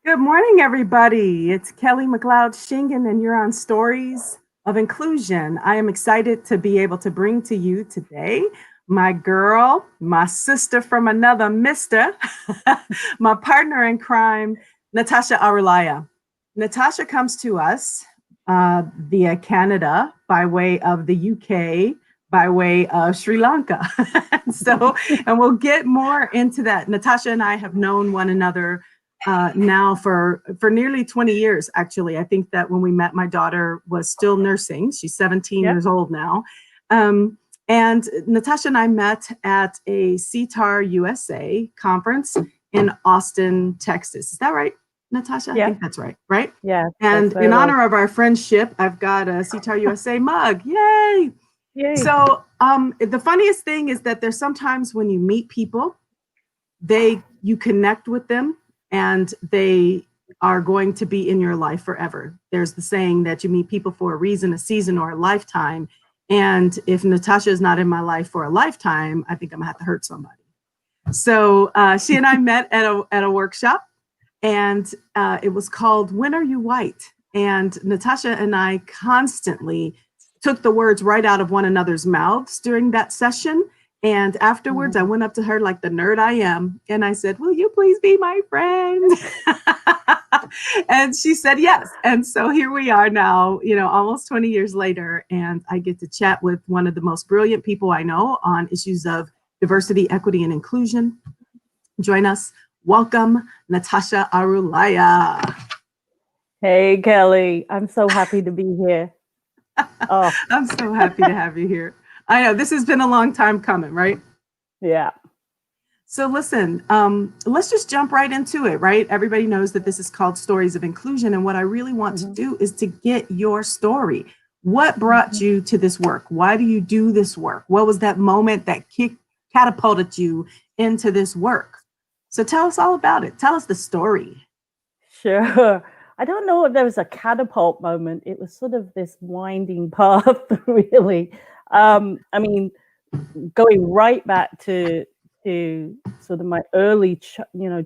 Good morning, everybody. It's Kelly McLoud-Schingen, and you're on Stories of Inclusion. I am excited to be able to bring to you today my girl, my sister from another mister, my partner in crime, Natasha Aruliah. Natasha comes to us via Canada by way of the UK, by way of Sri Lanka. And we'll get more into that. Natasha and I have known one another now for nearly 20 years, actually. I think that when we met, my daughter was still nursing. She's 17 years old now. And Natasha and I met at a CTAR USA conference in Austin, Texas. Is that right, Natasha? Yeah. I think that's right? Yeah. And in honor of our friendship, I've got a CTAR USA mug. Yay! Yay. So the funniest thing is that there's sometimes when you meet people, you connect with them, and they are going to be in your life forever. There's the saying that you meet people for a reason, a season, or a lifetime. And if Natasha is not in my life for a lifetime, I think I'm gonna have to hurt somebody. So she and I met at a workshop, and it was called When Are You White? And Natasha and I constantly took the words right out of one another's mouths during that session. And afterwards, I went up to her like the nerd I am, and I said, "Will you please be my friend?" And she said yes. And so here we are now, almost 20 years later, and I get to chat with one of the most brilliant people I know on issues of diversity, equity, and inclusion. Join us. Welcome, Natasha Aruliah. Hey, Kelly. I'm so happy to be here. Oh. I'm so happy to have you here. I know this has been a long time coming, right? Yeah. So listen, let's just jump right into it, right? Everybody knows that this is called Stories of Inclusion. And what I really want to do is to get your story. What brought you to this work? Why do you do this work? What was that moment that catapulted you into this work? So tell us all about it. Tell us the story. Sure. I don't know if there was a catapult moment. It was sort of this winding path, really. I mean, going right back to sort of my early,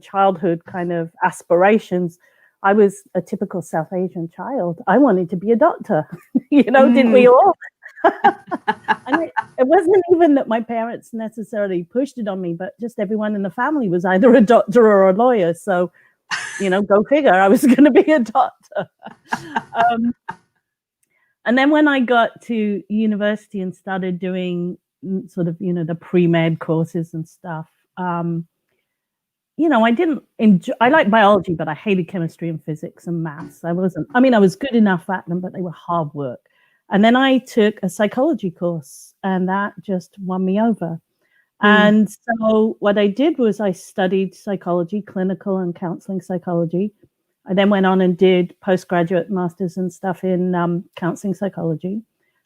childhood kind of aspirations. I was a typical South Asian child. I wanted to be a doctor, didn't we all? And it wasn't even that my parents necessarily pushed it on me, but just everyone in the family was either a doctor or a lawyer. So, go figure, I was going to be a doctor. And then when I got to university and started doing sort of, the pre-med courses and stuff, I didn't enjoy, I liked biology, but I hated chemistry and physics and maths. I was good enough at them, but they were hard work. And then I took a psychology course, and that just won me over. And so what I did was I studied psychology, clinical and counseling psychology. I then went on and did postgraduate masters and stuff in counseling psychology.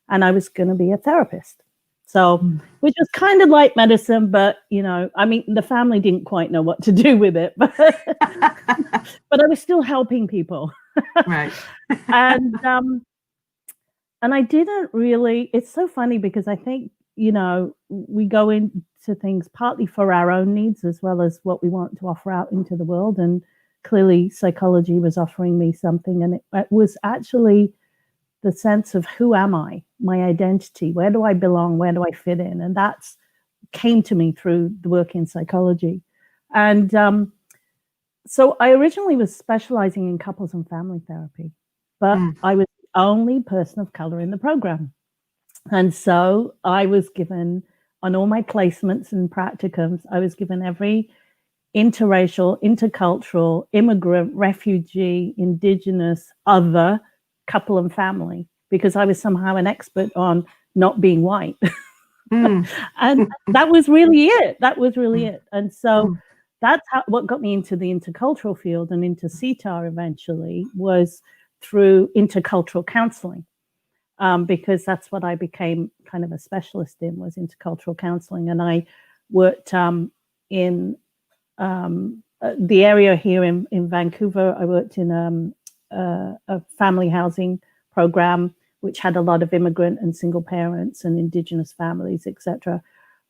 And I was going to be a therapist. So, which was kind of like medicine, but, the family didn't quite know what to do with it. But I was still helping people. Right. And I didn't really, it's so funny because I think, we go into things partly for our own needs as well as what we want to offer out into the world. And clearly psychology was offering me something. And it was actually the sense of who am I, my identity, where do I belong, where do I fit in? And that's came to me through the work in psychology. And so I originally was specializing in couples and family therapy, but I was the only person of color in the program. And so I was given, on all my placements and practicums, I was given every interracial, intercultural, immigrant, refugee, indigenous, other couple and family, because I was somehow an expert on not being white. And that was really it. And so that's what got me into the intercultural field and into CTAR eventually, was through intercultural counseling. Because that's what I became kind of a specialist in, was intercultural counseling. And I worked in the area here in Vancouver. I worked in a family housing program, which had a lot of immigrant and single parents and Indigenous families, etc.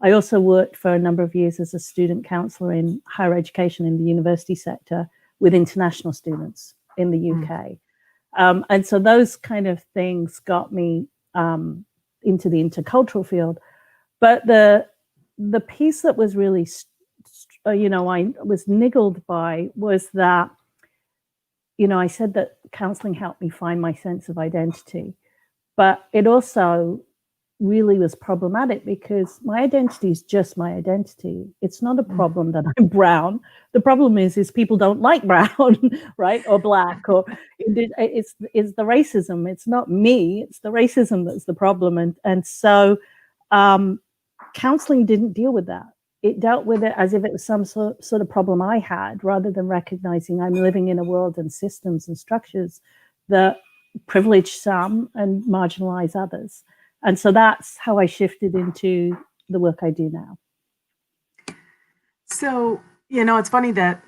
I also worked for a number of years as a student counselor in higher education in the university sector, with international students in the UK. And so those kind of things got me into the intercultural field. But the piece that was really, I was niggled by was that, I said that counseling helped me find my sense of identity, but it also really was problematic because my identity is just my identity. It's not a problem that I'm brown. The problem is people don't like brown, right? Or black, or it's the racism. It's not me. It's the racism that's the problem. And so counseling didn't deal with that. It dealt with it as if it was some sort of problem I had, rather than recognizing I'm living in a world and systems and structures that privilege some and marginalize others. And so that's how I shifted into the work I do now. So, it's funny that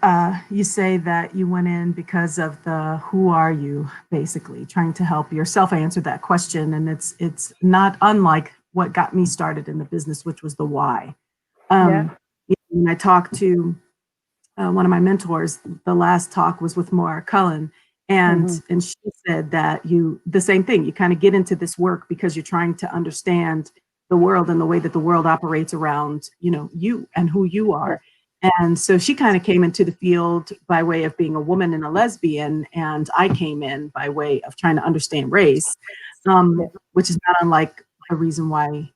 you say that you went in because of the who are you, basically, trying to help yourself answer that question. And it's not unlike what got me started in the business, which was the why. When I talked to one of my mentors, the last talk was with Maura Cullen, and she said that the same thing, you kind of get into this work because you're trying to understand the world and the way that the world operates around, you and who you are. And so she kind of came into the field by way of being a woman and a lesbian, and I came in by way of trying to understand race, which is not unlike the reason why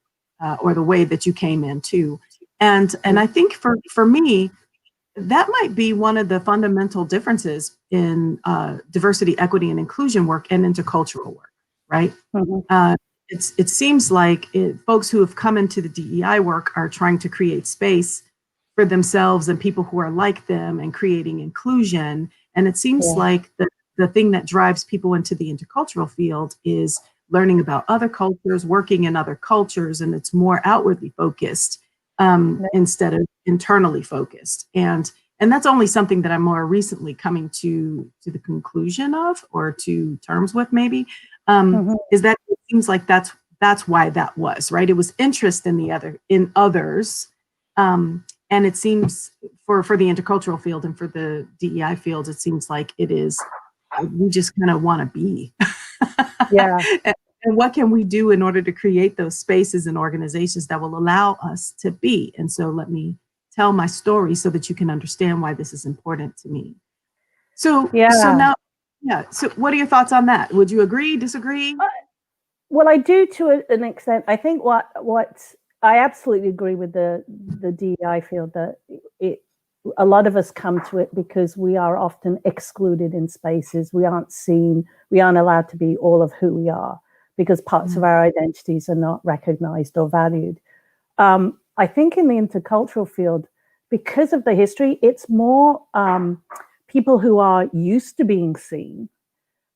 or the way that you came in too. And I think for me, that might be one of the fundamental differences in diversity, equity, and inclusion work and intercultural work, right? It seems like folks who have come into the DEI work are trying to create space for themselves and people who are like them and creating inclusion. And it seems like the thing that drives people into the intercultural field is learning about other cultures, working in other cultures, and it's more outwardly focused instead of internally focused. And that's only something that I'm more recently coming to the conclusion of, or to terms with maybe, is that it seems like that's why that was, right? It was interest in others. And it seems for the intercultural field and for the DEI field, it seems like it is, we just kind of want to be. And what can we do in order to create those spaces and organizations that will allow us to be? And so let me tell my story so that you can understand why this is important to me. So what are your thoughts on that? Would you agree, disagree? Well, I do to an extent. I think what I absolutely agree with the DEI field, that a lot of us come to it because we are often excluded in spaces. We aren't seen. We aren't allowed to be all of who we are because parts of our identities are not recognized or valued. I think in the intercultural field, because of the history, it's more people who are used to being seen,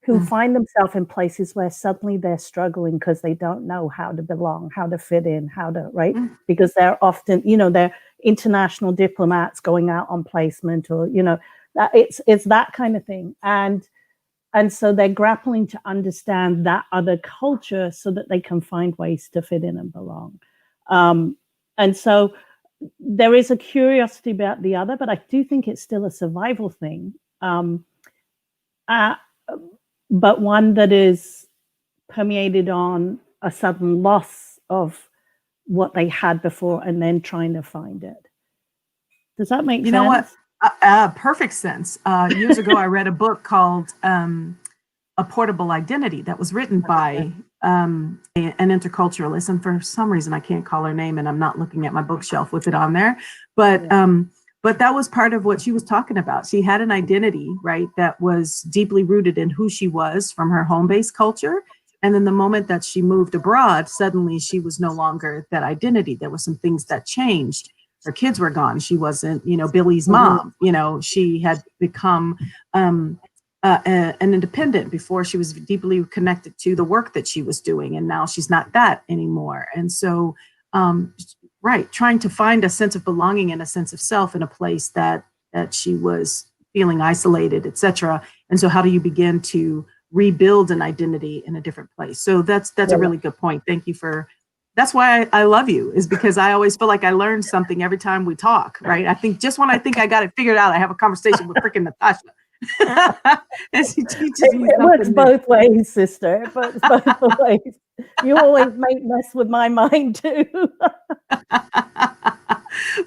who find themselves in places where suddenly they're struggling because they don't know how to belong, how to fit in, right? Because they're often, they're international diplomats going out on placement, or, that it's that kind of thing. And so they're grappling to understand that other culture so that they can find ways to fit in and belong. And so there is a curiosity about the other, but I do think it's still a survival thing. But one that is permeated on a sudden loss of what they had before and then trying to find it. Does that make sense? You know what? Perfect sense. Years ago, I read a book called A Portable Identity that was written by an interculturalist. And for some reason, I can't call her name, and I'm not looking at my bookshelf with it on there. But that was part of what she was talking about. She had an identity, right, that was deeply rooted in who she was from her home-based culture. And then the moment that she moved abroad, suddenly she was no longer that identity. There were some things that changed. Her kids were gone. She wasn't, Billy's mom. She had become an independent before she was deeply connected to the work that she was doing. And now she's not that anymore. And so, trying to find a sense of belonging and a sense of self in a place that she was feeling isolated, et cetera. And so how do you begin to rebuild an identity in a different place? So that's a really good point. Thank you that's why I love you, is because I always feel like I learn something every time we talk, right? I think just when I think I got it figured out, I have a conversation with freaking Natasha. And she teaches me It works something new. both ways, sister. It works both ways. You always make mess with my mind too.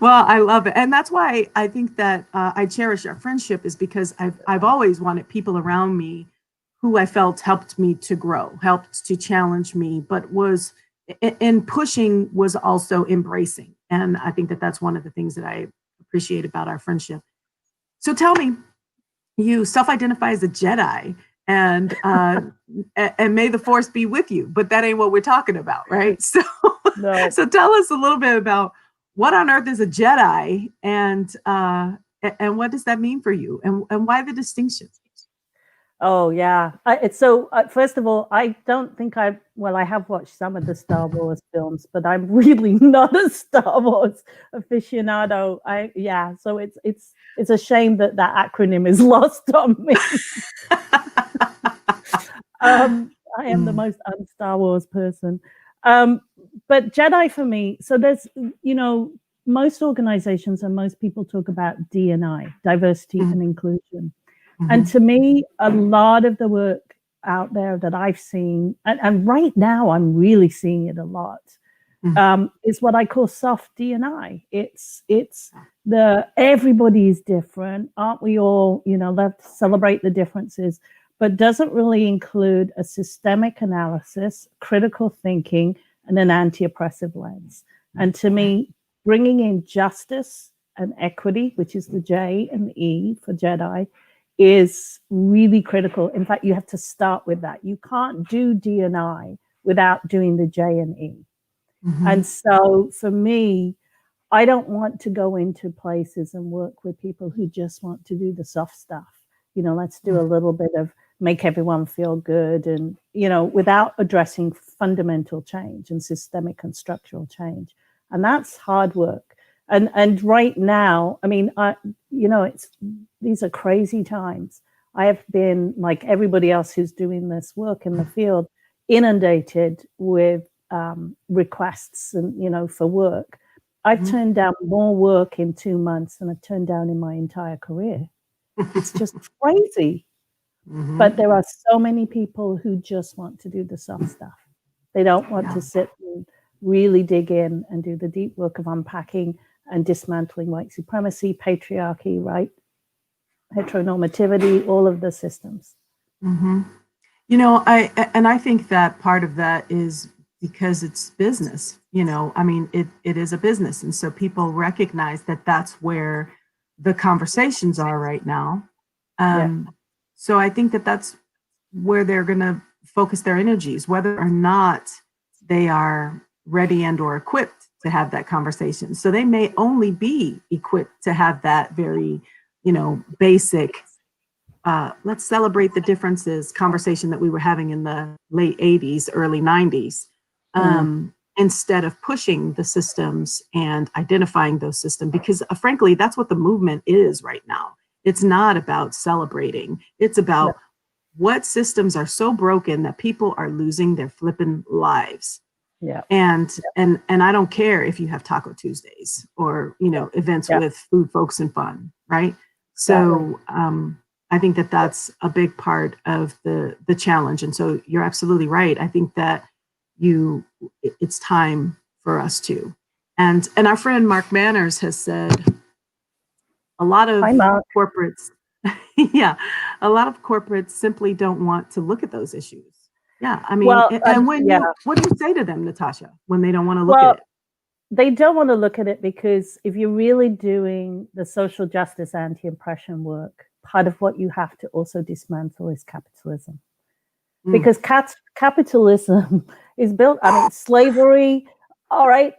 Well, I love it, and that's why I think that I cherish our friendship is because I've always wanted people around me who I felt helped me to grow, helped to challenge me, but was in pushing was also embracing, and I think that that's one of the things that I appreciate about our friendship. So tell me, you self-identify as a Jedi, and and may the Force be with you, but that ain't what we're talking about, right? So, No. so tell us a little bit about what on earth is a Jedi, and what does that mean for you, and why the distinction? Oh yeah. It's so. First of all, I don't think I have watched some of the Star Wars films, but I'm really not a Star Wars aficionado. So it's a shame that acronym is lost on me. I am the most un-Star Wars person. But Jedi for me, so there's, most organizations and most people talk about D&I, diversity and inclusion. And to me, a lot of the work out there that I've seen, and right now I'm really seeing it a lot, is what I call soft D&I. It's the everybody is different, aren't we all? Let's celebrate the differences, but doesn't really include a systemic analysis, critical thinking, and an anti-oppressive lens. And to me, bringing in justice and equity, which is the J and the E for Jedi, is really critical. In fact, you have to start with that. You can't do D&I without doing the J and E. And so for me, I don't want to go into places and work with people who just want to do the soft stuff. Let's do a little bit of make everyone feel good and, without addressing fundamental change and systemic and structural change. And that's hard work. And right now, I mean, these are crazy times. I have been, like everybody else who's doing this work in the field, inundated with requests and, for work. I've turned down more work in 2 months than I've turned down in my entire career. It's just crazy. But there are so many people who just want to do the soft stuff. They don't want to sit and really dig in and do the deep work of unpacking and dismantling white supremacy, patriarchy, right? Heteronormativity, all of the systems. I think that part of that is because it's business. I mean, it is a business, and so people recognize that that's where the conversations are right now. So I think that that's where they're going to focus their energies, whether or not they are ready and or equipped to have that conversation. So they may only be equipped to have that very, basic, let's celebrate the differences conversation that we were having in the late 80s, early 90s, instead of pushing the systems and identifying those systems, because frankly, that's what the movement is right now. It's not about celebrating. It's about what systems are so broken that people are losing their flipping lives. And I don't care if you have Taco Tuesdays or, events with food, folks, and fun, right? So I think that that's a big part of the challenge. And so you're absolutely right. I think that it's time for us to. And our friend Mark Manners has said a lot of corporates, a lot of corporates simply don't want to look at those issues. Yeah, I mean, what do you say to them, Natasha, when they don't want to look at it? They don't want to look at it because if you're really doing the social justice anti-oppression work, part of what you have to also dismantle is capitalism. Because capitalism is built, slavery, all right,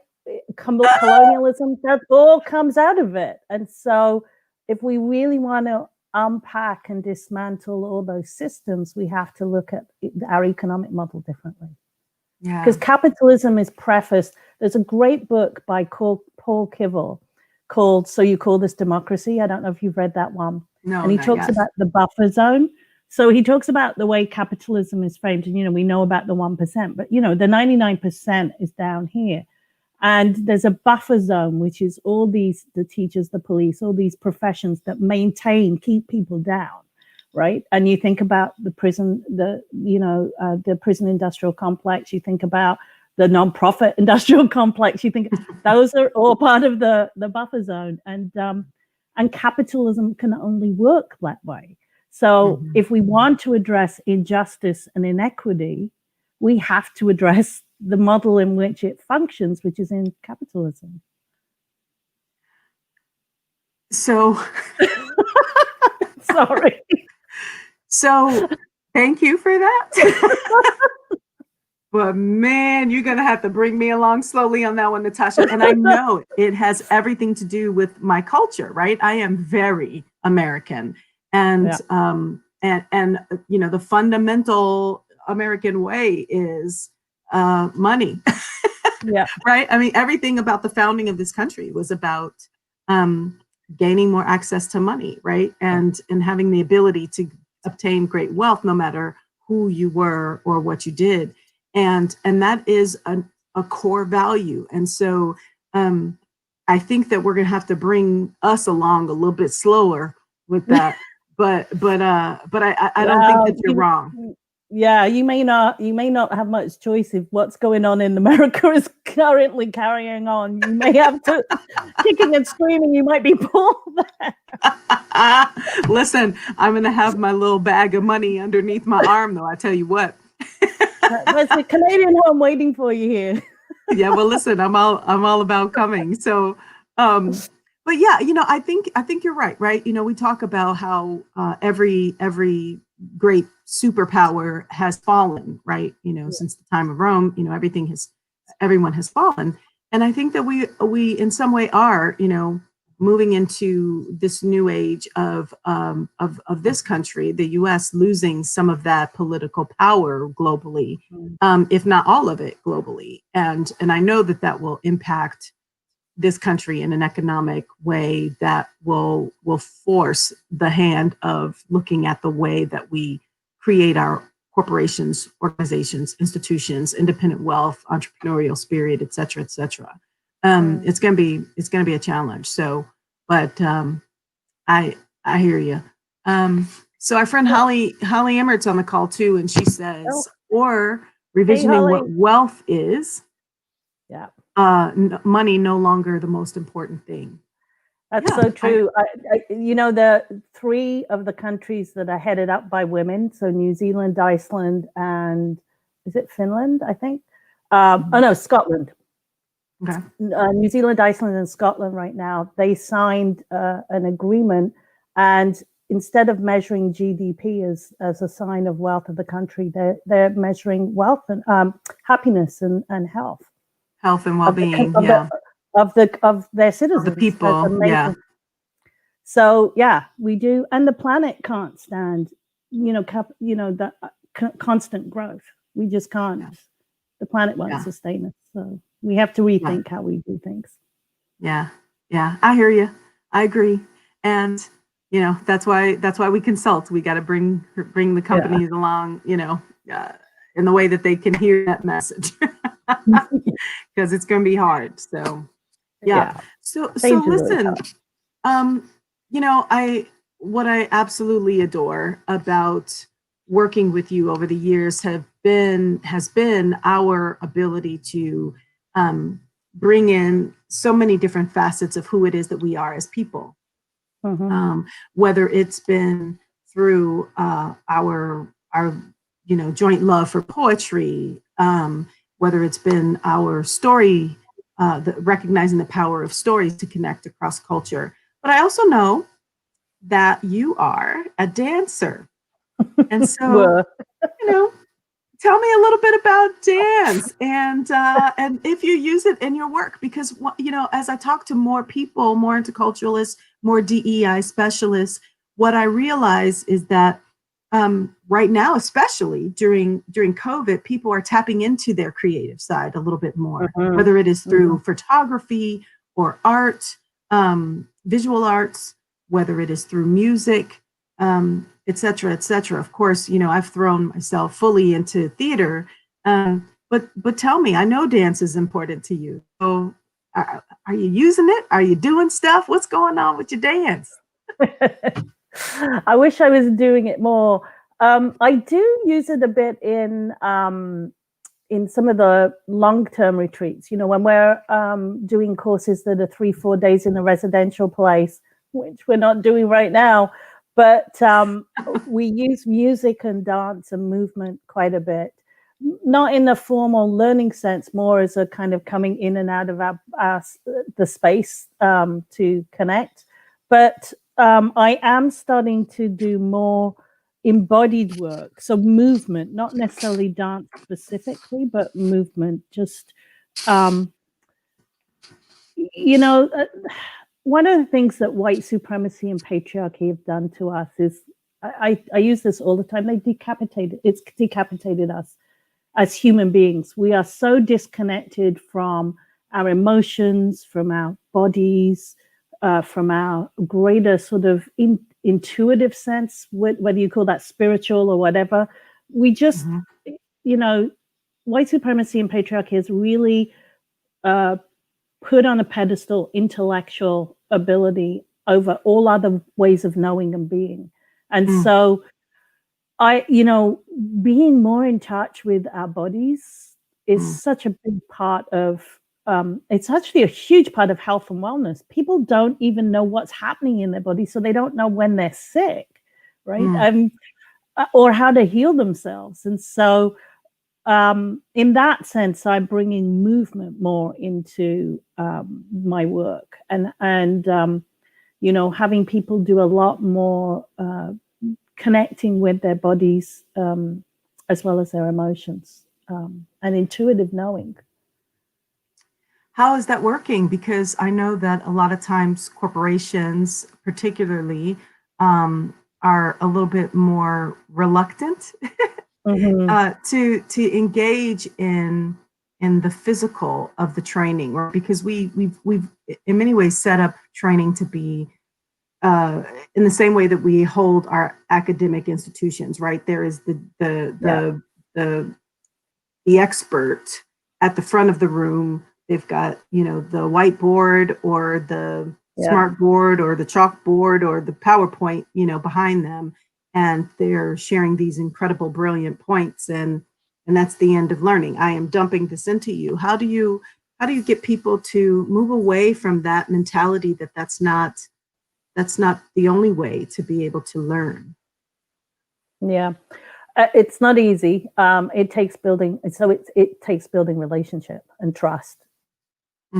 colonialism, that all comes out of it. And so if we really want to unpack and dismantle all those systems, we have to look at our economic model differently. Because capitalism is prefaced. There's a great book by Paul Kivel called So You Call This Democracy? I don't know if you've read that one. No, and he talks about the buffer zone. So he talks about the way capitalism is framed. And, we know about the 1%, but, the 99% is down here. And there's a buffer zone, which is all the teachers, the police, all these professions that keep people down. right? And you think about the prison, the prison industrial complex. You think about the nonprofit industrial complex. You think those are all part of the buffer zone, and capitalism can only work that way. So if we want to address injustice and inequity, we have to address the model in which it functions, which is in capitalism. So, sorry. So, thank you for that. But man, you're going to have to bring me along slowly on that one, Natasha. And I know it has everything to do with my culture, right? I am very American. And, the fundamental American way is money. Yeah. Right. I mean, everything about the founding of this country was about gaining more access to money, right? And having the ability to obtain great wealth, no matter who you were or what you did. And that is a core value. And so I think that we're going to have to bring us along a little bit slower with that. but I don't think that you're wrong. Yeah, you may not have much choice if what's going on in America is currently carrying on. You may have to kicking and screaming. You might be pulled there. Listen, I'm going to have my little bag of money underneath my arm, though. I tell you what. There's a Canadian home waiting for you here. Yeah, well, listen, I'm all about coming. So, but yeah, I think you're right. We talk about how every great superpower has fallen, right? Since the time of Rome, everyone has fallen. And I think that we in some way are, moving into this new age of this country, the US, losing some of that political power globally, if not all of it globally. And I know that will impact this country in an economic way that will force the hand of looking at the way that we create our corporations, organizations, institutions, independent wealth, entrepreneurial spirit, et cetera, et cetera. It's going to be a challenge. So, but I hear you. So our friend Holly Emmert's on the call too, and she says, or revisioning what wealth is. Yeah. Money no longer the most important thing. That's so true. The three of the countries that are headed up by women, so New Zealand, Iceland, and is it Finland, I think? Scotland. Okay. New Zealand, Iceland, and Scotland right now, they signed an agreement, and instead of measuring GDP as a sign of wealth of the country, they're measuring wealth and happiness and health. Health and well-being, of their citizens, of the people, yeah. So yeah, we do, and the planet can't stand, the constant growth. We just can't. Yeah. The planet won't sustain us, so we have to rethink how we do things. Yeah, I hear you. I agree, and that's why we consult. We got to bring the companies along, in the way that they can hear that message. Because it's going to be hard. So, So listen, what I absolutely adore about working with you over the years has been our ability to bring in so many different facets of who it is that we are as people. Mm-hmm. Whether it's been through our joint love for poetry, whether it's been our story, recognizing the power of stories to connect across culture. But I also know that you are a dancer. And so, tell me a little bit about dance and if you use it in your work, because, as I talk to more people, more interculturalists, more DEI specialists, what I realize is that right now, especially during COVID, people are tapping into their creative side a little bit more, whether it is through photography or art, visual arts, whether it is through music, et cetera, et cetera. Of course, I've thrown myself fully into theater, but tell me, I know dance is important to you. So are you using it? Are you doing stuff? What's going on with your dance? I wish I was doing it more. I do use it a bit in some of the long-term retreats. You know, when we're doing courses that are 3-4 days in a residential place, which we're not doing right now, but we use music and dance and movement quite a bit. Not in the formal learning sense, more as a kind of coming in and out of the space to connect. But I am starting to do more embodied work, so movement, not necessarily dance specifically, but movement. Just you know, one of the things that white supremacy and patriarchy have done to us is, I use this all the time. It's decapitated us as human beings. We are so disconnected from our emotions, from our bodies, from our greater sort of intuitive sense, whether you call that spiritual or whatever. We just, you know, white supremacy and patriarchy has really put on a pedestal intellectual ability over all other ways of knowing and being. And so being more in touch with our bodies is such a big part of, it's actually a huge part of health and wellness. People don't even know what's happening in their body, so they don't know when they're sick, right? Or how to heal themselves. And so in that sense, I'm bringing movement more into my work, and having people do a lot more connecting with their bodies as well as their emotions, and intuitive knowing. How is that working? Because I know that a lot of times corporations particularly are a little bit more reluctant to engage in the physical of the training, or because we've in many ways set up training to be in the same way that we hold our academic institutions, right? There is the expert at the front of the room. They've got, the whiteboard or the smart board or the chalkboard or the PowerPoint, behind them. And they're sharing these incredible, brilliant points. And that's the end of learning. I am dumping this into you. How do you get people to move away from that mentality that's not the only way to be able to learn? Yeah. It's not easy. It takes building. So it takes building relationship and trust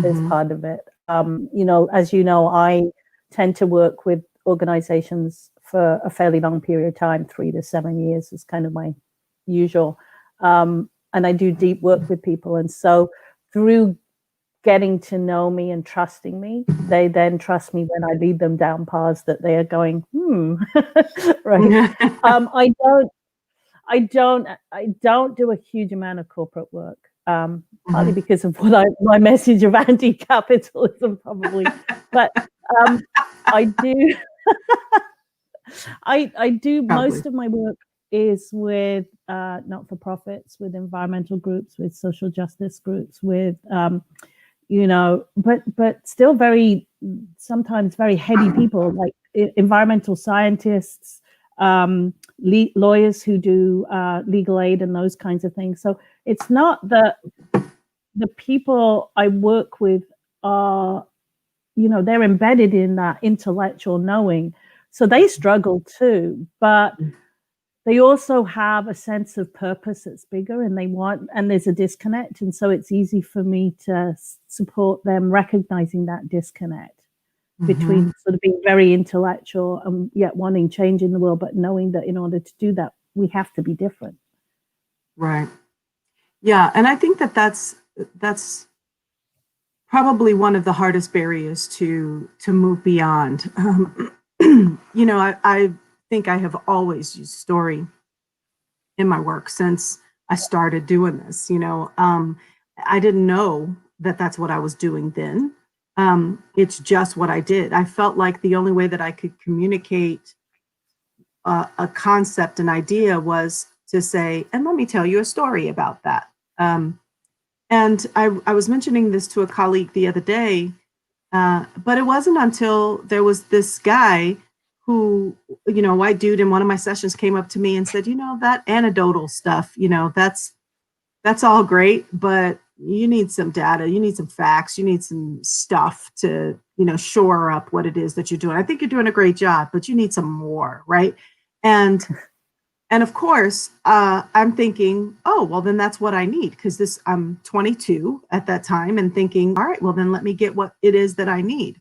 is part of it. As you know, I tend to work with organizations for a fairly long period of time. 3 to 7 years is kind of my usual. And I do deep work with people. And so through getting to know me and trusting me, they then trust me when I lead them down paths that they are going, right. I don't do a huge amount of corporate work, partly because of my message of anti-capitalism, probably. But I do. I do probably. Most of my work is with not-for-profits, with environmental groups, with social justice groups, with but still sometimes very heady people like environmental scientists, lawyers who do legal aid and those kinds of things. So it's not that the people I work with are, they're embedded in that intellectual knowing. So they struggle too, but they also have a sense of purpose that's bigger, and there's a disconnect. And so it's easy for me to support them recognizing that disconnect between sort of being very intellectual and yet wanting change in the world, but knowing that in order to do that, we have to be different. Right. Yeah. And I think that's probably one of the hardest barriers to move beyond. I think I have always used story in my work since I started doing this. I didn't know that that's what I was doing then. It's just what I did. I felt like the only way that I could communicate a concept, an idea, was to say, and let me tell you a story about that. And I was mentioning this to a colleague the other day, but it wasn't until there was this guy who, you know, a white dude in one of my sessions came up to me and said, you know, that anecdotal stuff, you know, that's all great, but you need some data, you need some facts, you need some stuff to, you know, shore up what it is that you're doing. I think you're doing a great job, but you need some more, right? And of course, I'm thinking, oh, well, then that's what I need, because I'm 22 at that time and thinking, all right, well, then let me get what it is that I need.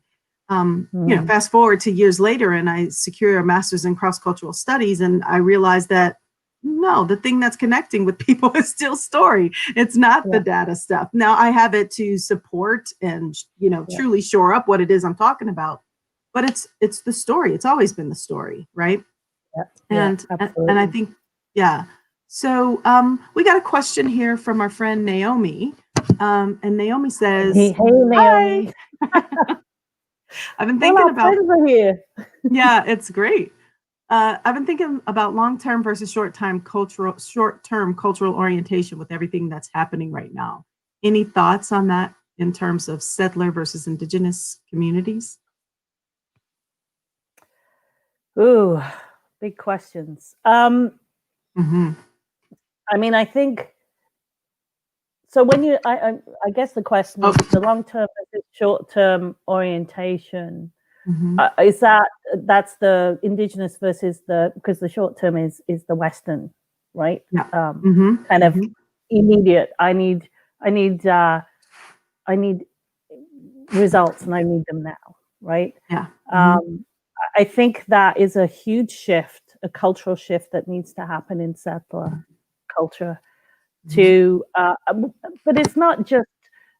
You know, fast forward to years later, and I secure a master's in cross-cultural studies, and I realized that no, the thing that's connecting with people is still story. It's not the data stuff. Now I have it to support and, you know, truly shore up what it is I'm talking about, but it's the story. It's always been the story, right? And I think, so we got a question here from our friend Naomi, and Naomi says, hey Naomi. I've been thinking about here. Yeah, it's great. I've been thinking about long-term versus short-term cultural orientation with everything that's happening right now. Any thoughts on that in terms of settler versus indigenous communities? Ooh, big questions. I mean, I think so. When you, I guess the question is the long-term versus short-term orientation. Is that's the indigenous versus because the short-term is the Western, right? Kind of immediate. I need results, and I need them now, right? I think that is a huge shift, a cultural shift that needs to happen in settler culture to, but it's not just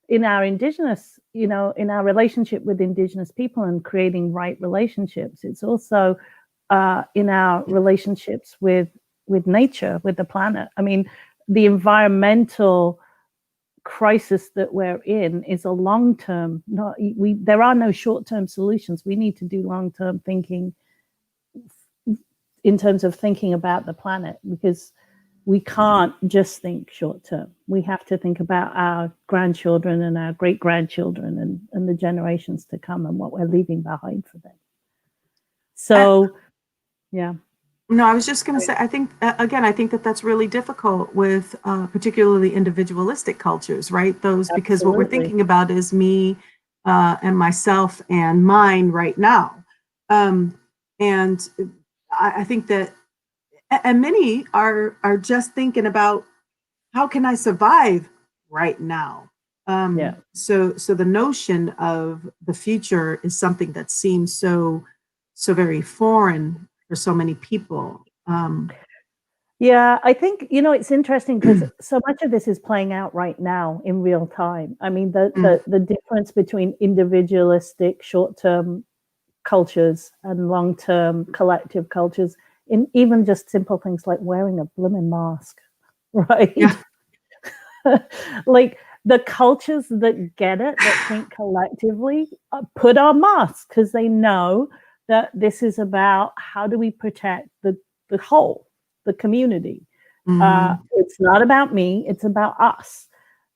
in our indigenous, you know, in our relationship with indigenous people and creating right relationships. It's also in our relationships with nature, with the planet. I mean, the environmental crisis that we're in is a long-term, there are no short-term solutions. We need to do long-term thinking in terms of thinking about the planet, because we can't just think short-term. We have to think about our grandchildren and our great-grandchildren and the generations to come and what we're leaving behind for them. So, yeah. No, I was just going to say, I think, again, I think that that's really difficult with particularly individualistic cultures, right? Because what we're thinking about is me and myself and mine right now. And I think that, and many are just thinking about, how can I survive right now? So the notion of the future is something that seems so very foreign for so many people. I think, you know, it's interesting because so much of this is playing out right now in real time. I mean, the difference between individualistic short-term cultures and long-term collective cultures, in even just simple things like wearing a blooming mask, right? Like the cultures that get it, that think collectively, put on masks because they know that this is about how do we protect the whole, the community. It's not about me, it's about us.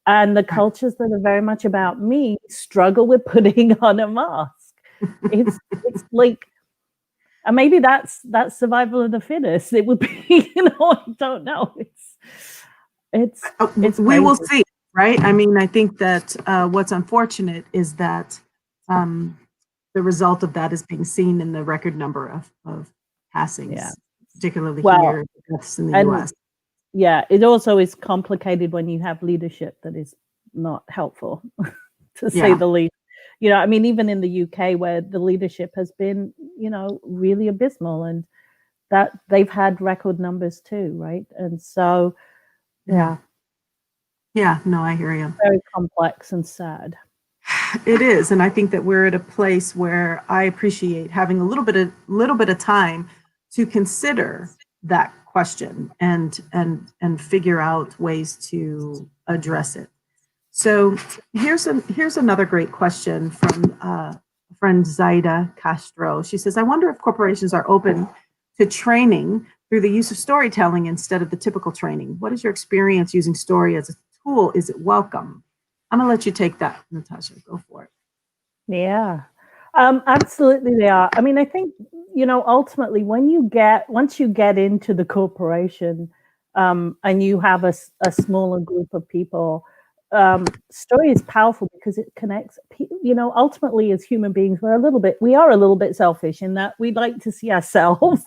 And the cultures that are very much about me struggle with putting on a mask. It's like, and maybe that's survival of the fittest. It would be, you know, I don't know. It's we will see, right? I mean, I think that what's unfortunate is that the result of that is being seen in the record number of passings, particularly here, deaths in the US. Yeah, it also is complicated when you have leadership that is not helpful, to say the least. You know, I mean, even in the UK where the leadership has been, you know, really abysmal, and that they've had record numbers too, right? And so, no, I hear you. Very complex and sad. It is, and I think that we're at a place where I appreciate having a little bit of time to consider that question and figure out ways to address it. So here's another great question from friend Zaida Castro. She says, I wonder if corporations are open to training through the use of storytelling instead of the typical training. What is your experience using story as a tool? Is it welcome? I'm gonna let you take that, Natasha. Go for it. Yeah, absolutely they are. I mean, I think, ultimately, once you get into the corporation, and you have a smaller group of people, story is powerful because it connects. Ultimately, as human beings, we are a little bit selfish in that we like to see ourselves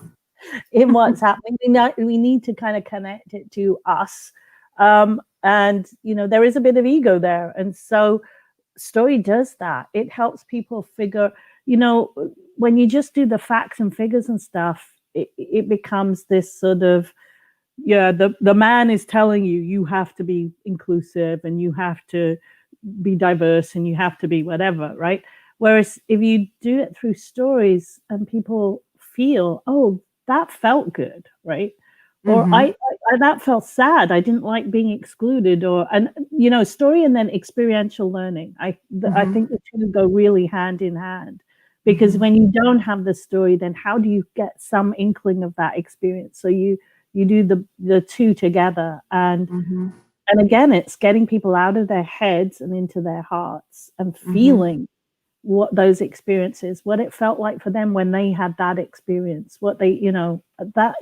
in what's happening. We need to kind of connect it to us, and there is a bit of ego there, and so story does that. It helps people figure. When you just do the facts and figures and stuff, it becomes this sort of, the man is telling you have to be inclusive and you have to be diverse and you have to be whatever, right? Whereas if you do it through stories and people feel, oh, that felt good, right? Or I that felt sad. I didn't like being excluded, story and then experiential learning. I think the two go really hand in hand, because when you don't have the story, then how do you get some inkling of that experience? So you do the two together, and again, it's getting people out of their heads and into their hearts and feeling what those experiences, what it felt like for them when they had that experience, what they,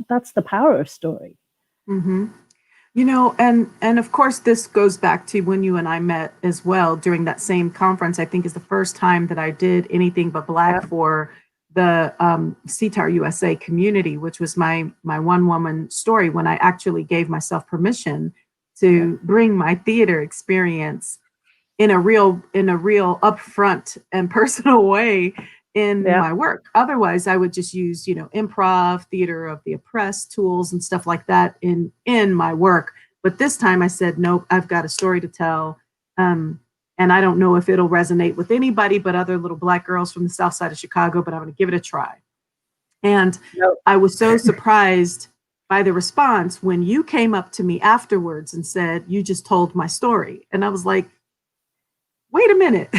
that's the power of story. And of course, this goes back to when you and I met as well during that same conference. I think is the first time that I did anything but Black for the CTAR USA community, which was my one woman story, when I actually gave myself permission to bring my theater experience in a real upfront and personal way in my work. Otherwise, I would just use, improv, theater of the oppressed tools and stuff like that in my work. But this time I said, nope, I've got a story to tell. And I don't know if it'll resonate with anybody but other little Black girls from the South Side of Chicago, but I'm going to give it a try. And I was so surprised by the response when you came up to me afterwards and said, you just told my story. And I was like, wait a minute.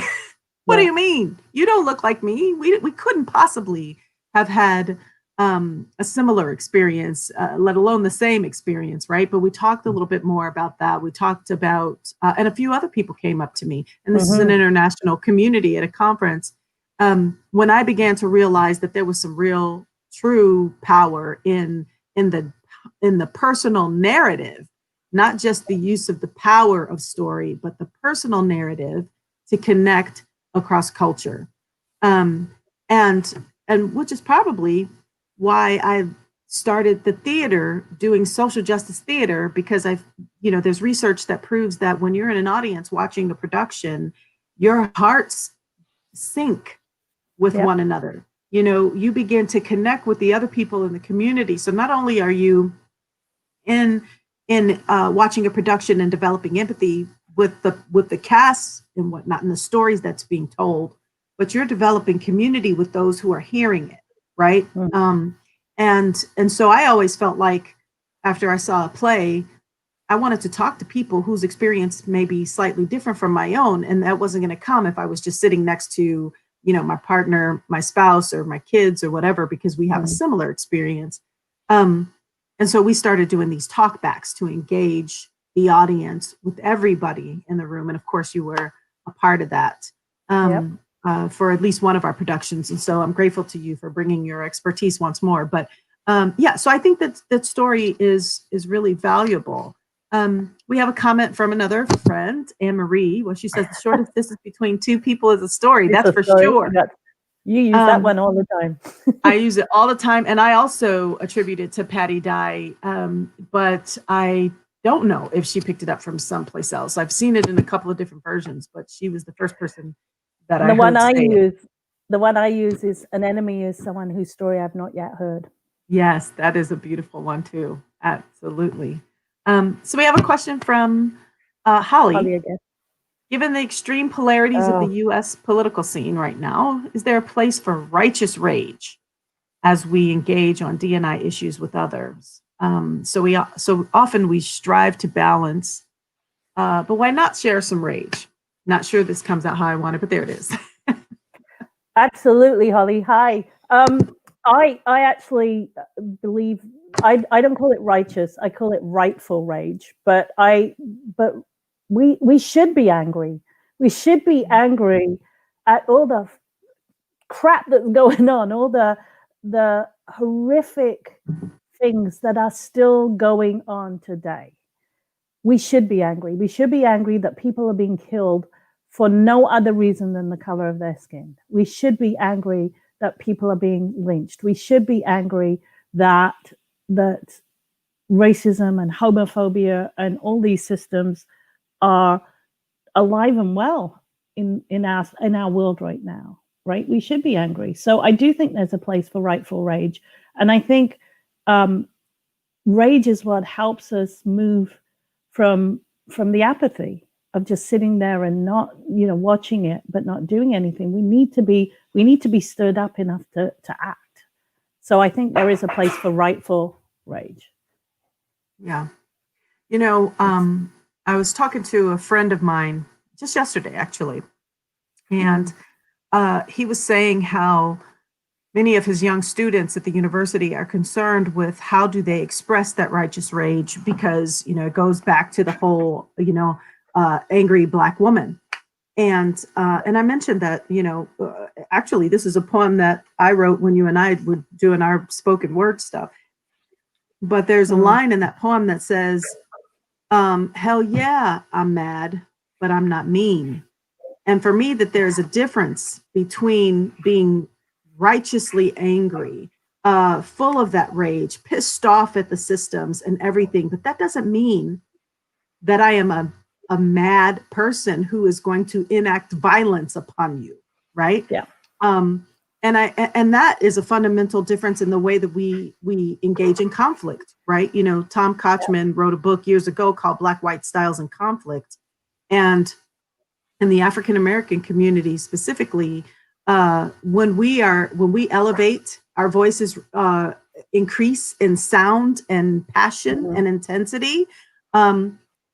What do you mean? You don't look like me. We couldn't possibly have had a similar experience, let alone the same experience, right? But we talked a little bit more about that. We talked about, and a few other people came up to me, and this is an international community at a conference. When I began to realize that there was some real, true power in the personal narrative, not just the use of the power of story, but the personal narrative to connect across culture. And which is probably why I started the theater, doing social justice theater, because there's research that proves that when you're in an audience watching the production, your hearts sync with one another. You begin to connect with the other people in the community. So not only are you in watching a production and developing empathy with the cast and whatnot and the stories that's being told, but you're developing community with those who are hearing it, right? And so I always felt like after I saw a play, I wanted to talk to people whose experience may be slightly different from my own, and that wasn't going to come if I was just sitting next to my partner, my spouse, or my kids or whatever, because we have a similar experience. And so we started doing these talkbacks to engage the audience with everybody in the room. And of course, you were a part of that for at least one of our productions. And so I'm grateful to you for bringing your expertise once more. But so I think that story is really valuable. We have a comment from another friend, Anne Marie. Well, she says the shortest distance between two people is a story. That's for sure. You use that one all the time. I use it all the time. And I also attribute it to Patty Dye, but I don't know if she picked it up from someplace else. I've seen it in a couple of different versions, but she was the first person that I heard say it. The one I use is an enemy is someone whose story I've not yet heard. Yes, that is a beautiful one too. Absolutely. So we have a question from Holly again. Given the extreme polarities of the U.S. political scene right now, is there a place for righteous rage as we engage on D&I issues with others? So often we strive to balance, but why not share some rage? Not sure this comes out how I want it, but there it is. Absolutely, Holly. Hi. I actually believe I don't call it righteous. I call it rightful rage. But we should be angry. We should be angry at all the crap that's going on, all the the horrific things that are still going on today, we should be angry. We should be angry that people are being killed for no other reason than the color of their skin. We should be angry that people are being lynched. We should be angry that racism and homophobia and all these systems are alive and well in our world right now, right? We should be angry. So I do think there's a place for rightful rage. And I think rage is what helps us move from the apathy of just sitting there and not, watching it, but not doing anything. We need to be stirred up enough to act. So I think there is a place for rightful rage. Yeah. I was talking to a friend of mine just yesterday, actually, and he was saying how many of his young students at the university are concerned with how do they express that righteous rage, because, it goes back to the whole, angry Black woman. And I mentioned that, actually, this is a poem that I wrote when you and I were doing our spoken word stuff. But there's a line in that poem that says, hell yeah, I'm mad, but I'm not mean. And for me, that there's a difference between being righteously angry, full of that rage, pissed off at the systems and everything. But that doesn't mean that I am a mad person who is going to enact violence upon you, right? Yeah. And that is a fundamental difference in the way that we engage in conflict, right? Tom Kochman wrote a book years ago called Black, White Styles in Conflict. And in the African American community specifically, when we elevate, our voices increase in sound and passion and intensity.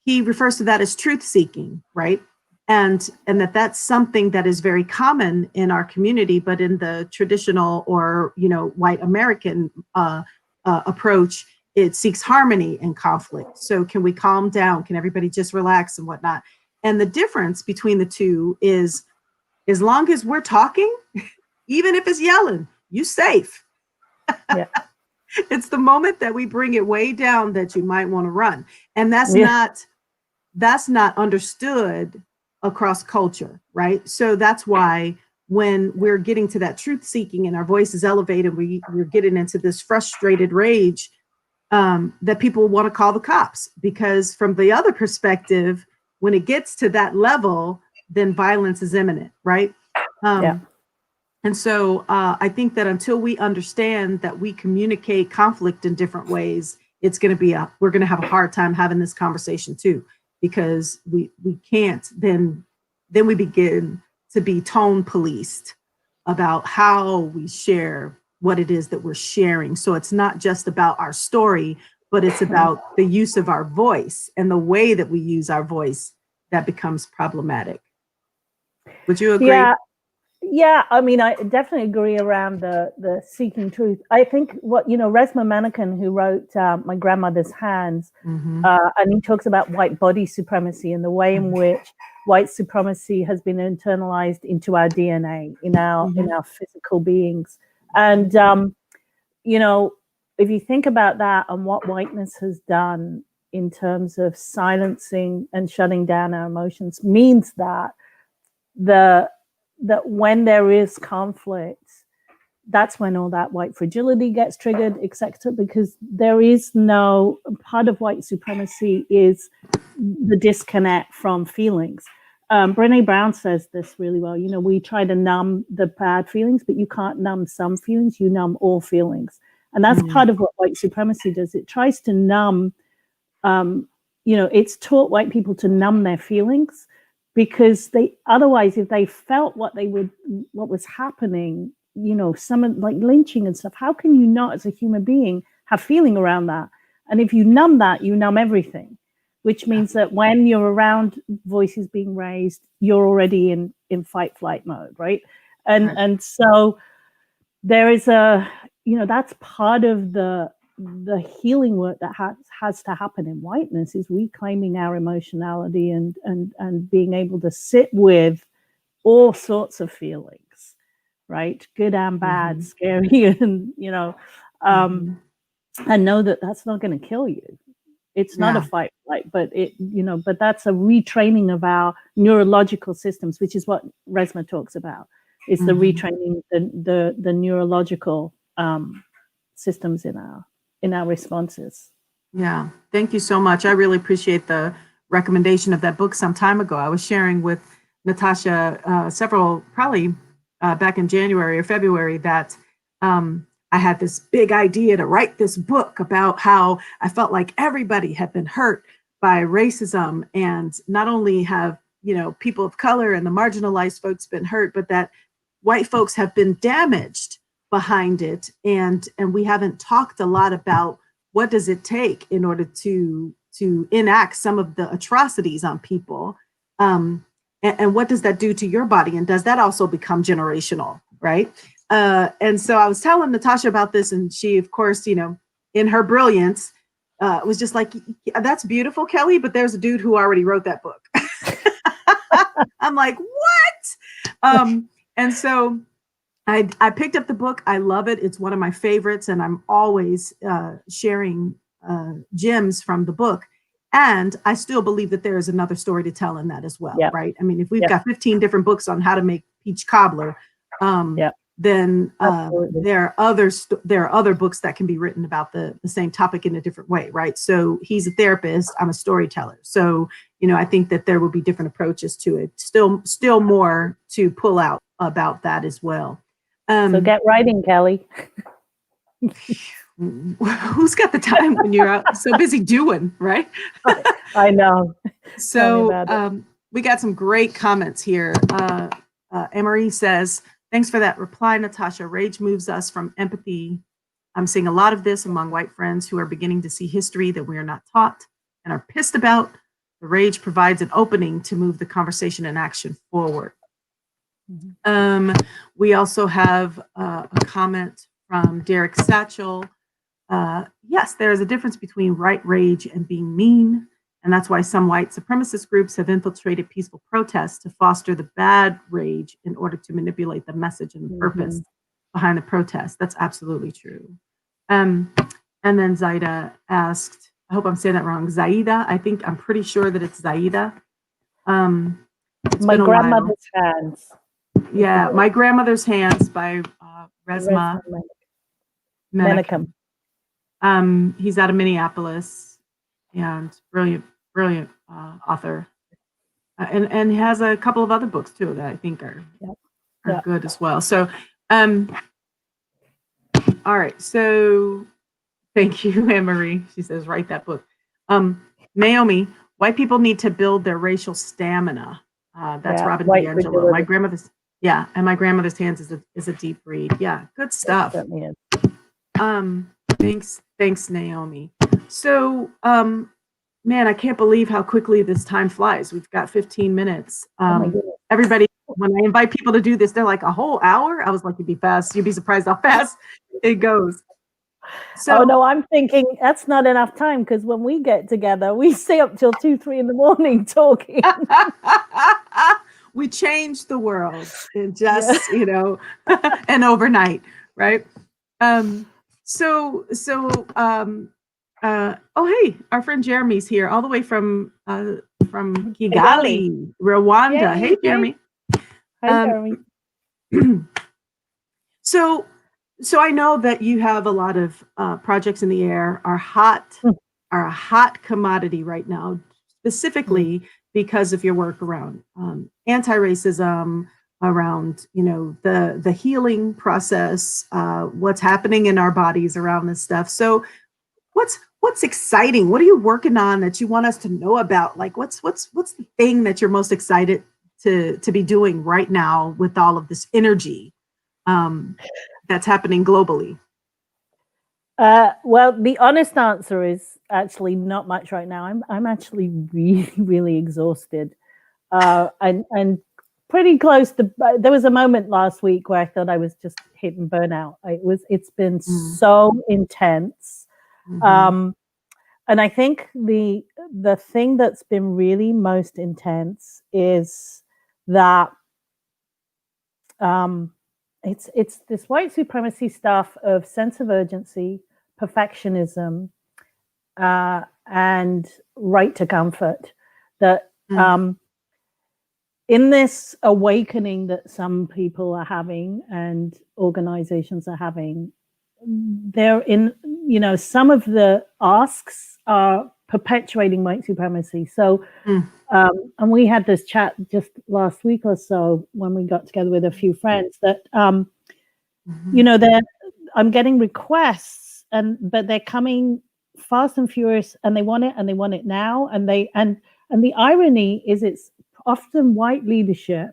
He refers to that as truth seeking, right? And that's something that is very common in our community, but in the traditional or white American approach, it seeks harmony and conflict. So can we calm down? Can everybody just relax and whatnot? And the difference between the two is, as long as we're talking, even if it's yelling, you safe. Yeah. It's the moment that we bring it way down that you might want to run, and that's not understood across culture, right? So that's why when we're getting to that truth seeking and our voice is elevated, we're getting into this frustrated rage, that people want to call the cops, because from the other perspective, when it gets to that level, then violence is imminent, right? And so I think that until we understand that we communicate conflict in different ways, we're going to have a hard time having this conversation too, because we can't, then we begin to be tone policed about how we share what it is that we're sharing. So it's not just about our story, but it's about the use of our voice and the way that we use our voice that becomes problematic. Would you agree? Yeah, I mean, I definitely agree around the seeking truth. I think Resmaa Menakem, who wrote My Grandmother's Hands, and he talks about white body supremacy and the way in which white supremacy has been internalized into our DNA, in our physical beings. And, if you think about that and what whiteness has done in terms of silencing and shutting down our emotions, means that that when there is conflict, that's when all that white fragility gets triggered, etc. Because there is no part of white supremacy is the disconnect from feelings. Brené Brown says this really well. We try to numb the bad feelings, but you can't numb some feelings. You numb all feelings, and that's part of what white supremacy does. It tries to numb. It's taught white people to numb their feelings, because otherwise, if they felt what was happening, some like lynching and stuff, how can you not, as a human being, have feeling around that? And if you numb that, you numb everything, which means that when you're around voices being raised, you're already in fight flight mode, right? And so there is that's part of the healing work that has to happen in whiteness, is reclaiming our emotionality and being able to sit with all sorts of feelings, right? Good and bad, scary, and and know that that's not going to kill you. It's not a fight, but but that's a retraining of our neurological systems, which is what Resmaa talks about. It's the retraining the neurological systems in our responses. Yeah, thank you so much. I really appreciate the recommendation of that book some time ago. I was sharing with Natasha several, probably back in January or February, that I had this big idea to write this book about how I felt like everybody had been hurt by racism, and not only have, people of color and the marginalized folks been hurt, but that white folks have been damaged behind it. And we haven't talked a lot about what does it take in order to enact some of the atrocities on people. And what does that do to your body? And does that also become generational, right? And so I was telling Natasha about this, and she, of course, in her brilliance, was just like, that's beautiful, Kelly, but there's a dude who already wrote that book. I'm like, what? And so I picked up the book. I love it. It's one of my favorites, and I'm always sharing gems from the book. And I still believe that there is another story to tell in that as well, right? I mean, if we've got 15 different books on how to make peach cobbler, then there are other books that can be written about the same topic in a different way, right? So he's a therapist, I'm a storyteller. So, I think that there will be different approaches to it. Still more to pull out about that as well. So get writing, Kelly. Who's got the time when you're out so busy doing, right? I know. So we got some great comments here. Emery says, thanks for that reply, Natasha. Rage moves us from empathy. I'm seeing a lot of this among white friends who are beginning to see history that we are not taught and are pissed about. The rage provides an opening to move the conversation and action forward. We also have a comment from Derek Satchel. Yes, there is a difference between right rage and being mean. And that's why some white supremacist groups have infiltrated peaceful protests to foster the bad rage in order to manipulate the message and the purpose behind the protest. That's absolutely true. And then Zaida asked, I hope I'm saying that wrong, Zaida. I'm pretty sure that it's Zaida. My Grandmother's Hands. Yeah, My Grandmother's Hands by Resmaa Menakem. He's out of Minneapolis, and brilliant author, and has a couple of other books too that I think are good as well. So, all right. So, thank you, Anne-Marie. She says, write that book. Naomi, white people need to build their racial stamina. That's Robin DiAngelo. My grandmother's. Yeah, and My Grandmother's Hands is a deep read. Yeah, good stuff. Thanks, Naomi. So, man, I can't believe how quickly this time flies. We've got 15 minutes. Everybody, when I invite people to do this, they're like, a whole hour? I was like, you'd be surprised how fast it goes. So, no, I'm thinking that's not enough time, because when we get together, we stay up till 2-3 in the morning talking. We change the world in just, an overnight, right? Oh, hey, our friend Jeremy's here, all the way from Kigali, Rwanda. Hey, Jeremy. Hi, Jeremy. So I know that you have a lot of projects in the air, are a hot commodity right now, specifically because of your work around anti-racism, around the healing process, what's happening in our bodies around this stuff. So what's exciting? What are you working on that you want us to know about? Like what's the thing that you're most excited to be doing right now with all of this energy that's happening globally? Well, the honest answer is actually not much right now. I'm actually really, really exhausted, and pretty close to. There was a moment last week where I thought I was just hitting burnout. It's been so intense, and I think the thing that's been really most intense is that it's this white supremacy stuff of sense of urgency, perfectionism, and right to comfort that in this awakening that some people are having and organizations are having, they're in, some of the asks are perpetuating white supremacy. So, and we had this chat just last week or so when we got together with a few friends that, I'm getting requests, but they're coming fast and furious, and they want it now. And the irony is, it's often white leadership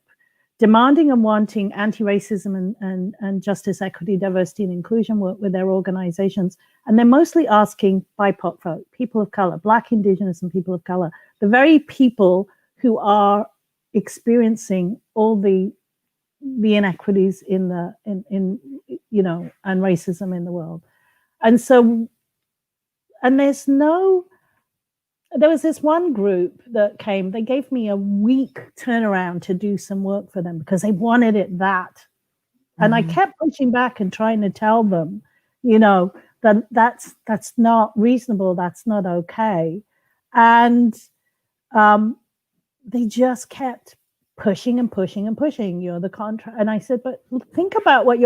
demanding and wanting anti-racism and justice, equity, diversity, and inclusion work with their organizations. And they're mostly asking BIPOC folk, people of color, Black, Indigenous, and people of color, the very people who are experiencing all the inequities in and racism in the world. And so, and there was this one group that came, they gave me a week turnaround to do some work for them because they wanted it that. And I kept pushing back and trying to tell them, that that's not reasonable, that's not okay. And they just kept pushing and pushing and pushing, the contract. And I said, but think about what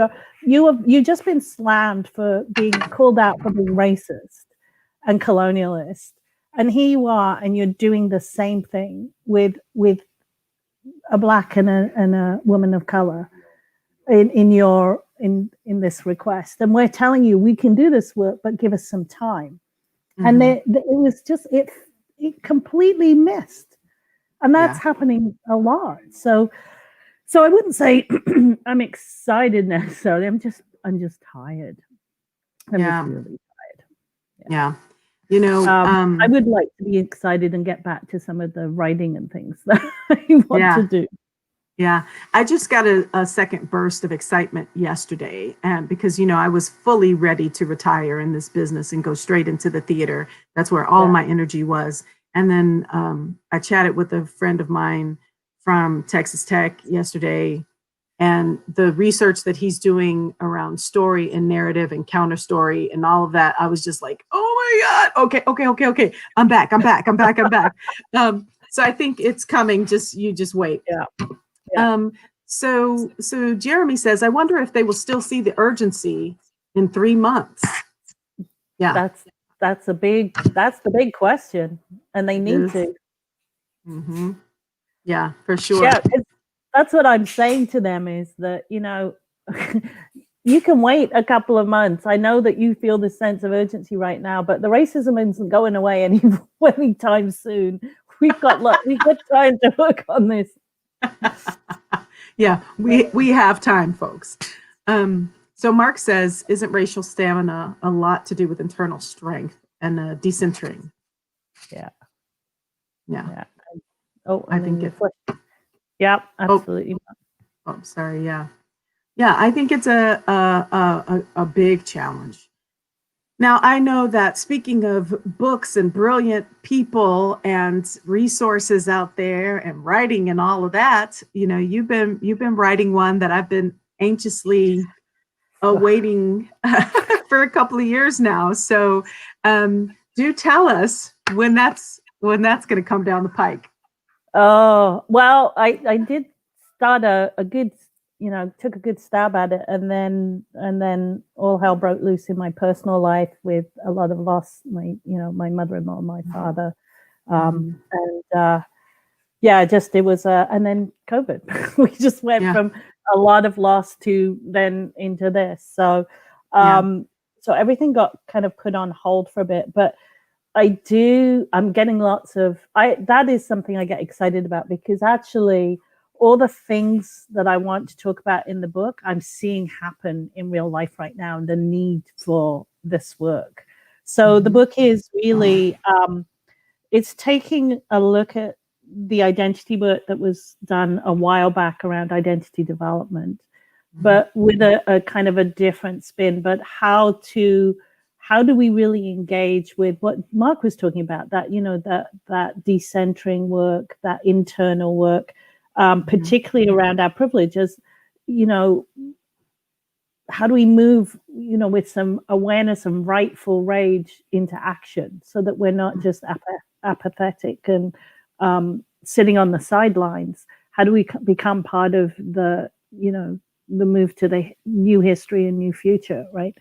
you've just been slammed for being called out for being racist and colonialist. And here you are, and you're doing the same thing with a Black and a woman of color in this request. And we're telling you we can do this work, but give us some time. And it was just it completely missed, and that's happening a lot. So I wouldn't say I'm excited necessarily. I'm just tired. I'm just really tired. Yeah. I would like to be excited and get back to some of the writing and things that I want to do. Yeah, I just got a second burst of excitement yesterday, and because I was fully ready to retire in this business and go straight into the theater. That's where all my energy was. And then I chatted with a friend of mine from Texas Tech yesterday, and the research that he's doing around story and narrative and counter story and all of that, I was just like, oh my God, okay. I'm back. So I think it's coming. You just wait. Yeah. So Jeremy says, I wonder if they will still see the urgency in 3 months. Yeah. That's the big question. And they need to. Mm-hmm. Yeah, for sure. Yeah, that's what I'm saying to them is that, you can wait a couple of months. I know that you feel this sense of urgency right now, but the racism isn't going away anytime soon. We've got time to work on this. Yeah, we have time, folks. So Mark says, isn't racial stamina a lot to do with internal strength and decentering? Yeah. Oh, I think it. Yeah, absolutely. Oh, sorry. Yeah. I think it's a big challenge. Now, I know that speaking of books and brilliant people and resources out there and writing and all of that, you've been writing one that I've been anxiously awaiting for a couple of years now. So do tell us when that's going to come down the pike. Oh, well, I did start a good, took a good stab at it, and then all hell broke loose in my personal life with a lot of loss. My mother-in-law, my father, and it was and then COVID. We just went from a lot of loss to then into this. So so everything got kind of put on hold for a bit, but I'm getting that is something I get excited about, because actually all the things that I want to talk about in the book, I'm seeing happen in real life right now, and the need for this work. So the book is really, it's taking a look at the identity work that was done a while back around identity development, but with a kind of a different spin. But how do we really engage with what Mark was talking about, that, that decentering work, that internal work, particularly around our privileges, how do we move, with some awareness and rightful rage into action, so that we're not just apathetic and sitting on the sidelines? How do we become part of the move to the new history and new future, right?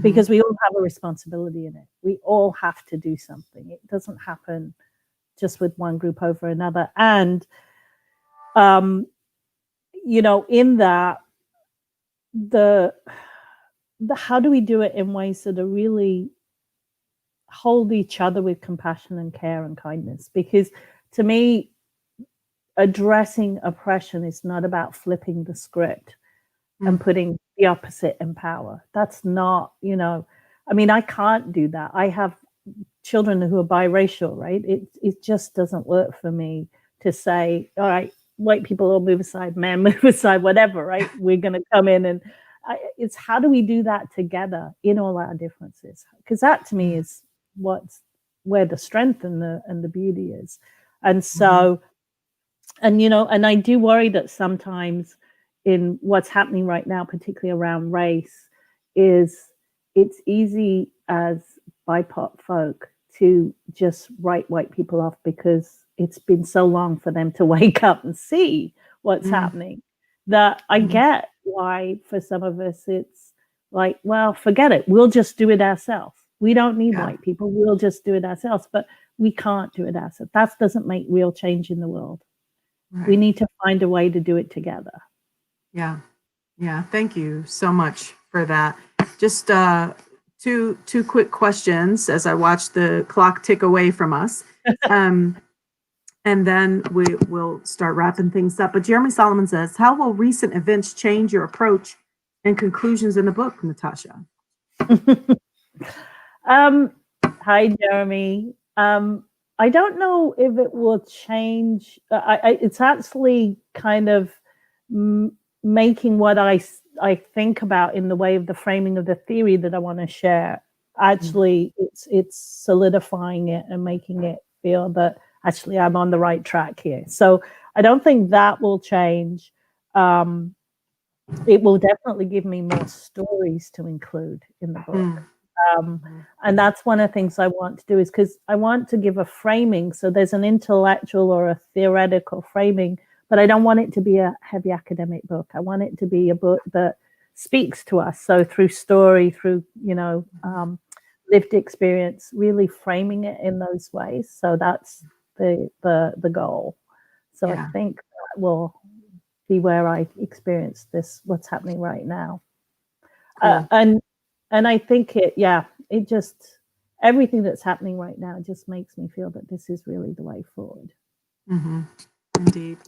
Because we all have a responsibility in it. We all have to do something. It doesn't happen just with one group over another. And in that, the how do we do it in ways that are really hold each other with compassion and care and kindness? Because to me, addressing oppression is not about flipping the script and putting the opposite in power. That's not, I can't do that. I have children who are biracial, right? It just doesn't work for me to say, all right, white people all move aside, men move aside, whatever, right? We're going to come in and it's how do we do that together in all our differences? Because that to me is where the strength and the beauty is. And so, and I do worry that sometimes in what's happening right now, particularly around race, is it's easy as BIPOC folk to just write white people off because it's been so long for them to wake up and see what's happening, that I get why for some of us it's like, well, forget it. We'll just do it ourselves. We don't need white people. We'll just do it ourselves. But we can't do it ourselves. That doesn't make real change in the world. Right. We need to find a way to do it together. Yeah. Thank you so much for that. Just two quick questions as I watch the clock tick away from us. And then we will start wrapping things up. But Jeremy Solomon says, how will recent events change your approach and conclusions in the book, Natasha? Hi, Jeremy. I don't know if it will change. It's actually kind of making what I think about in the way of the framing of the theory that I want to share. Actually, it's solidifying it and making it feel that actually I'm on the right track here. So I don't think that will change. It will definitely give me more stories to include in the book. And that's one of the things I want to do, is because I want to give a framing. So there's an intellectual or a theoretical framing, but I don't want it to be a heavy academic book. I want it to be a book that speaks to us. So through story, through, lived experience, really framing it in those ways. So that's the goal. So I think that will be where I experience this, what's happening right now. Cool. And I think it just, everything that's happening right now just makes me feel that this is really the way forward. Indeed.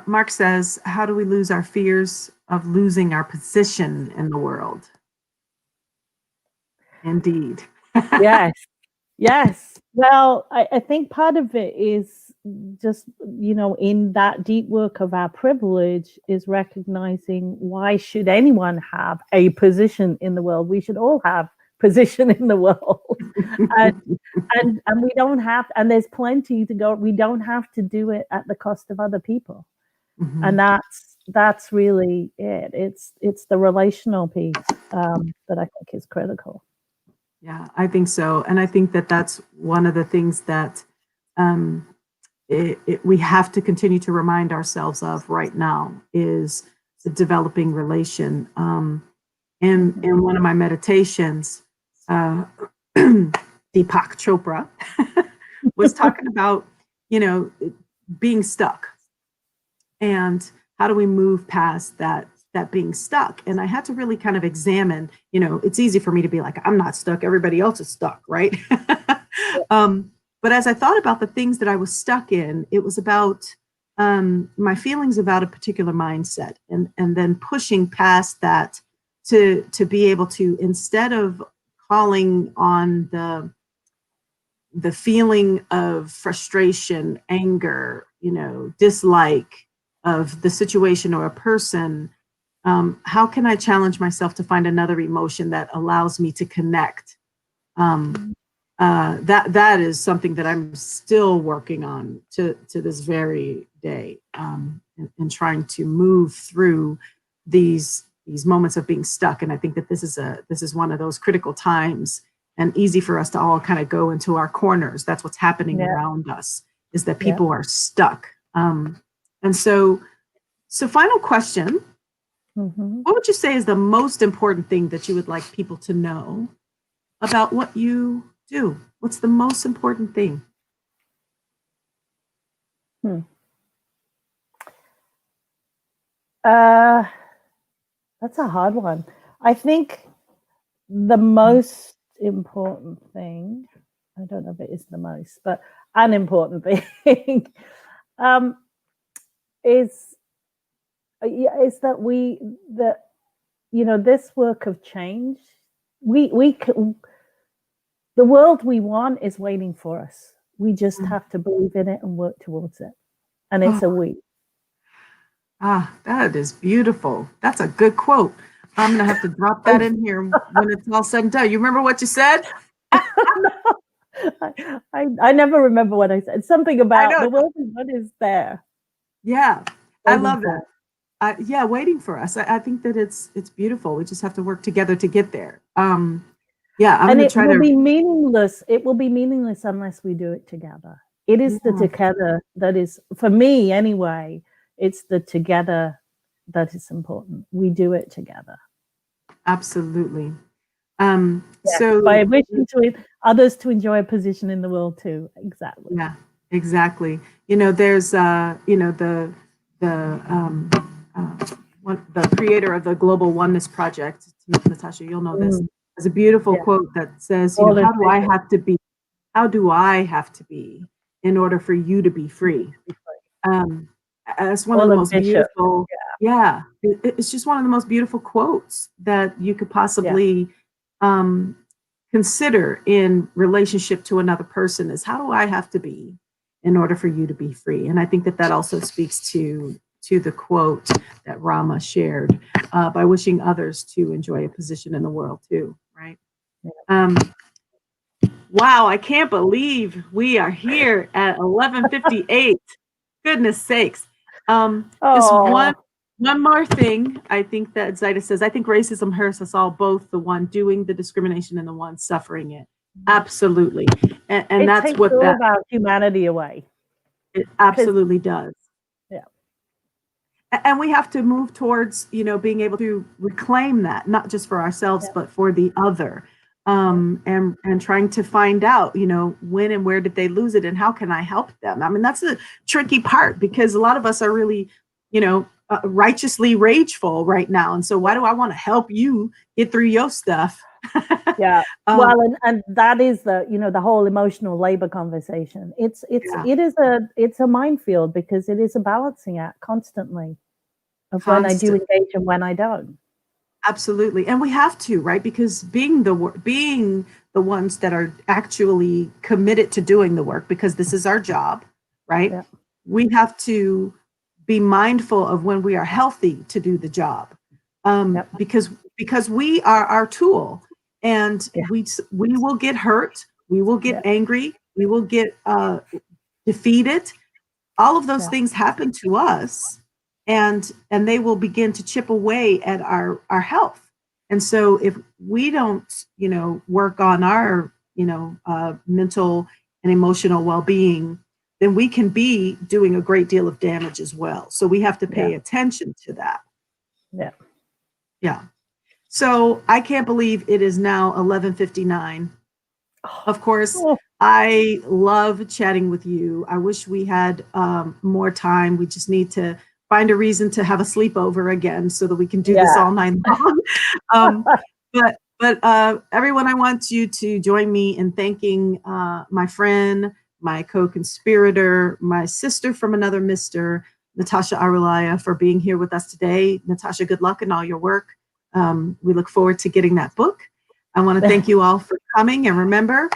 Mark says, how do we lose our fears of losing our position in the world? Indeed. Yes. Well, I think part of it is just, in that deep work of our privilege is recognizing, why should anyone have a position in the world? We should all have position in the world. and we don't have, and there's plenty to go. We don't have to do it at the cost of other people. And that's really it. It's the relational piece that I think is critical. Yeah, I think so. And I think that that's one of the things that we have to continue to remind ourselves of right now, is the developing relation. In one of my meditations, Deepak Chopra was talking about, being stuck. And how do we move past that being stuck? And I had to really kind of examine, it's easy for me to be like, I'm not stuck, everybody else is stuck, right? But as I thought about the things that I was stuck in, it was about my feelings about a particular mindset, and then pushing past that to be able to, instead of calling on the feeling of frustration, anger, dislike of the situation or a person, how can I challenge myself to find another emotion that allows me to connect? That is something that I'm still working on to this very day, and trying to move through these these moments of being stuck. And I think that this is one of those critical times, and easy for us to all kind of go into our corners. That's what's happening around us, is that people are stuck. And so final question. What would you say is the most important thing that you would like people to know about what you do? What's the most important thing? That's a hard one. I think the most important thing, I don't know if it is the most, but an important thing is that this work of change, the world we want is waiting for us. We just have to believe in it and work towards it. And it's a we. That is beautiful. That's a good quote. I'm going to have to drop that in here when it's all said and done. You remember what you said? I never remember what I said. Something about the world is there. Yeah, I love that. Waiting for us. I think that it's beautiful. We just have to work together to get there. I'm going to try to be meaningless. It will be meaningless unless we do it together. It is the together that is, for me anyway, it's the together that is important. We do it together. Absolutely. So by wishing to others to enjoy a position in the world too. Exactly. Yeah, exactly. There's the creator of the Global Oneness Project, Natasha, you'll know this. There's a beautiful quote that says, how do I have to be in order for you to be free? It's one of the most beautiful. It's just one of the most beautiful quotes that you could possibly consider in relationship to another person, is how do I have to be in order for you to be free? And I think that also speaks to the quote that Rama shared, by wishing others to enjoy a position in the world too, right? Wow, I can't believe we are here at 11:58. Goodness sakes. Just one more thing. I think that Zaida says, I think racism hurts us all, both the one doing the discrimination and the one suffering it. Absolutely. And that's takes what all about humanity away. It absolutely does. Yeah. And we have to move towards, being able to reclaim that, not just for ourselves, but for the other. And trying to find out, when and where did they lose it and how can I help them? I mean, that's the tricky part, because a lot of us are really, righteously rageful right now. And so why do I want to help you get through your stuff? Well, and that is the whole emotional labor conversation. It's a minefield, because it is a balancing act constantly of when I do engage and when I don't. Absolutely. And we have to, right? Because being the ones that are actually committed to doing the work, because this is our job, right? Yeah. We have to be mindful of when we are healthy to do the job, because we are our tool, and we will get hurt, we will get angry, we will get defeated. All of those things happen to us. And they will begin to chip away at our health. And so if we don't, work on our, mental and emotional well-being, then we can be doing a great deal of damage as well. So we have to pay attention to that. Yeah. So I can't believe it is now 11:59. Of course, I love chatting with you. I wish we had more time. We just need to find a reason to have a sleepover again so that we can do this all night long. But everyone, I want you to join me in thanking my friend, my co-conspirator, my sister from another mister, Natasha Aruliah, for being here with us today. Natasha, good luck in all your work. We look forward to getting that book. I want to thank you all for coming. And remember,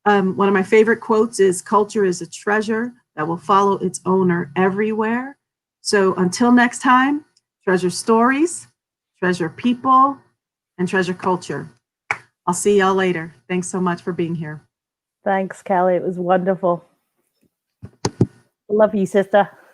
one of my favorite quotes is, culture is a treasure that will follow its owner everywhere. So until next time, treasure stories, treasure people, and treasure culture. I'll see y'all later. Thanks so much for being here. Thanks, Kelly. It was wonderful. Love you, sister.